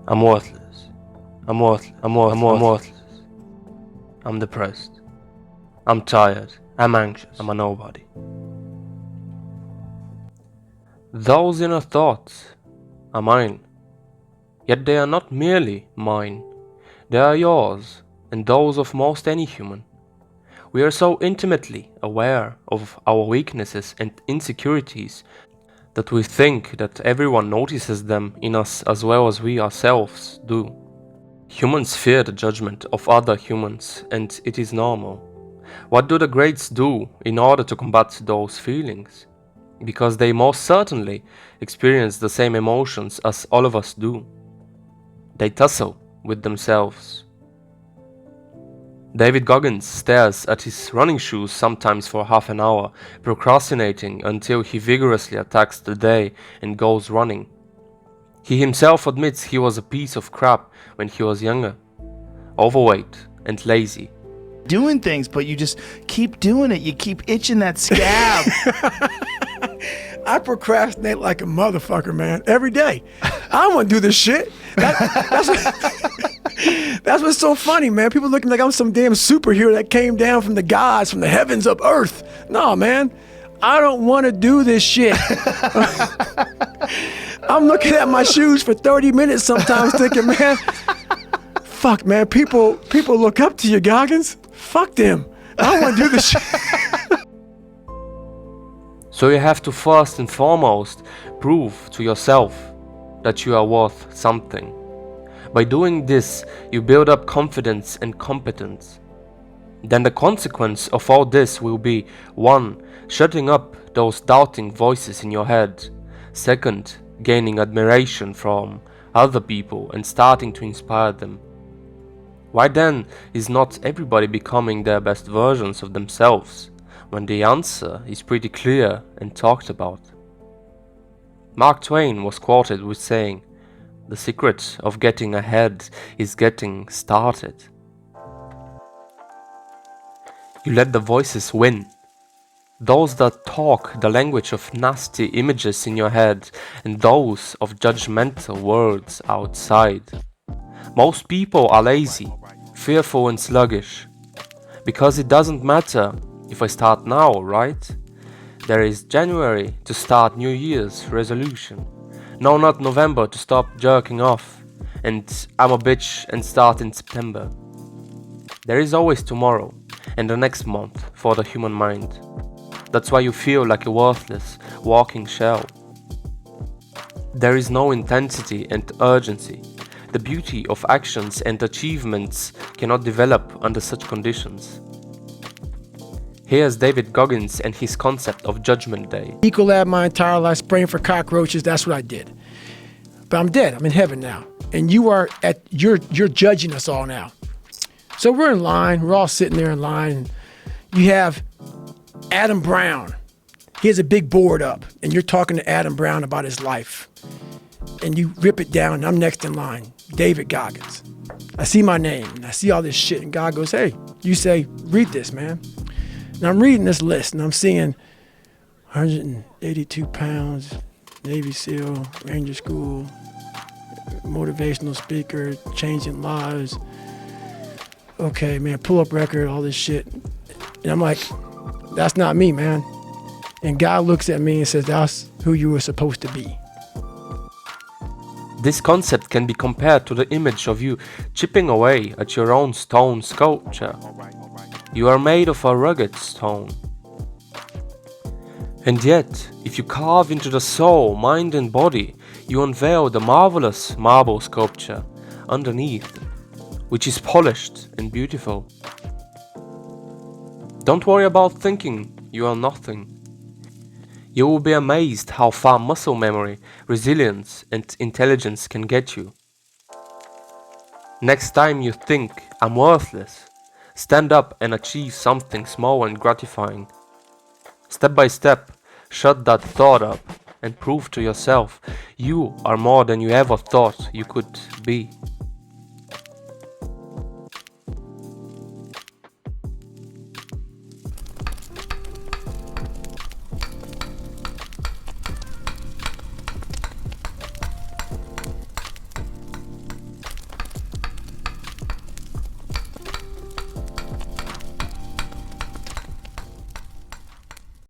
I'm worthless. I'm worthless. I'm depressed. I'm tired. I'm anxious. I'm a nobody. Those inner thoughts are mine. Yet they are not merely mine. They are yours and those of most any human. We are so intimately aware of our weaknesses and insecurities that we think that everyone notices them in us as well as we ourselves do. Humans fear the judgment of other humans, and it is normal. What do the greats do in order to combat those feelings? Because they most certainly experience the same emotions as all of us do. They tussle with themselves. David Goggins stares at his running shoes sometimes for half an hour, procrastinating until he vigorously attacks the day and goes running. He himself admits he was a piece of crap when he was younger, overweight and lazy. Doing things, but you just keep doing it. You keep itching that scab. I procrastinate like a motherfucker, man, every day. I want to do this shit. That's what's so funny, man. People looking like I'm some damn superhero that came down from the gods, from the heavens up earth. No, man, I don't want to do this shit. I'm looking at my shoes for 30 minutes sometimes thinking, man, fuck, man, people look up to you, Goggins. Fuck them. I don't want to do this shit. So you have to first and foremost prove to yourself that you are worth something. By doing this, you build up confidence and competence. Then the consequence of all this will be 1. Shutting up those doubting voices in your head. 2. Gaining admiration from other people and starting to inspire them. Why then is not everybody becoming their best versions of themselves, when the answer is pretty clear and talked about? Mark Twain was quoted with saying, "The secret of getting ahead is getting started." You let the voices win. Those that talk the language of nasty images in your head and those of judgmental words outside. Most people are lazy, fearful and sluggish. Because it doesn't matter if I start now, right? There is January to start New Year's resolution. No, not November to stop jerking off. And I'm a bitch and start in September. There is always tomorrow and the next month for the human mind. That's why you feel like a worthless, walking shell. There is no intensity and urgency. The beauty of actions and achievements cannot develop under such conditions. Here's David Goggins and his concept of Judgment Day. Ecolab my entire life, spraying for cockroaches. That's what I did. But I'm dead. I'm in heaven now. And you're judging us all now. So we're in line. We're all sitting there in line. And you have Adam Brown. He has a big board up, and you're talking to Adam Brown about his life. And you rip it down, and I'm next in line, David Goggins. I see my name, and I see all this shit, and God goes, hey, you say, read this, man. And I'm reading this list, and I'm seeing 182 pounds, Navy SEAL, Ranger School, motivational speaker, changing lives. Okay, man, pull-up record, all this shit. And I'm like, that's not me, man. And God looks at me and says, that's who you were supposed to be. This concept can be compared to the image of you chipping away at your own stone sculpture. You are made of a rugged stone. And yet, if you carve into the soul, mind and body, you unveil the marvelous marble sculpture underneath, which is polished and beautiful. Don't worry about thinking you are nothing. You will be amazed how far muscle memory, resilience and intelligence can get you. Next time you think I'm worthless, stand up and achieve something small and gratifying. Step by step, shut that thought up and prove to yourself you are more than you ever thought you could be.